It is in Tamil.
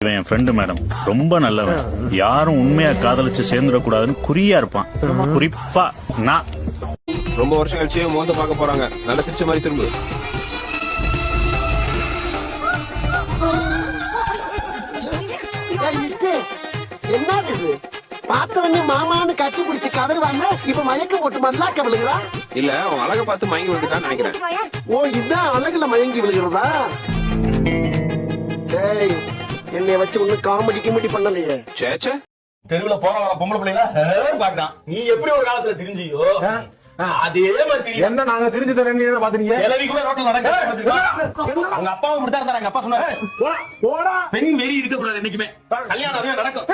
இவன் என் ஃப்ரெண்டு மேடம், ரொம்ப நல்லவன். யாரும் உண்மையா காதலிச்சு சேர்ந்துடக்கூடாதுன்னு குறியா இருப்பான். குறிப்பா நான். ரொம்ப வருஷம் கழிச்சு மோந்த பார்க்க போறாங்க. நல்ல சிரிச்ச மாதிரி திரும்ப. என்னது இது? பார்த்தவனே மாமான்னு கட்டி பிடிச்சு கதறுவாங்க. இப்ப மயக்க போட்டு மல்லாக்க விழுகிறா. இல்ல, அவன் அழக பார்த்து மயங்கி விழுந்துட்டான்னு நினைக்கிறேன். ஓ, இதான் அழகுல மயங்கி விழுகிறதா? டேய், என்னைய வச்சு ஒண்ணு காமெடி கிமெடி பண்ணலையே. சேச்சே, தெருவுல போற வர பொம்பளை பிள்ளைங்களா பாக்குறான். நீ எப்படி ஒரு காலத்துல தெரிஞ்சியோ அதே மாதிரி என்ன நாங்க தெரிஞ்சு தரேன் பாத்தீங்க. கிளவி கூட ரோட்ல நடக்க உங்க அப்பாவும் இப்படித்தான் இருந்தாரு. எங்க அப்பா சொன்னாரு பெண் வெறி இருக்க கூடாது என்னைக்குமே. கல்யாணம் நடக்கும்.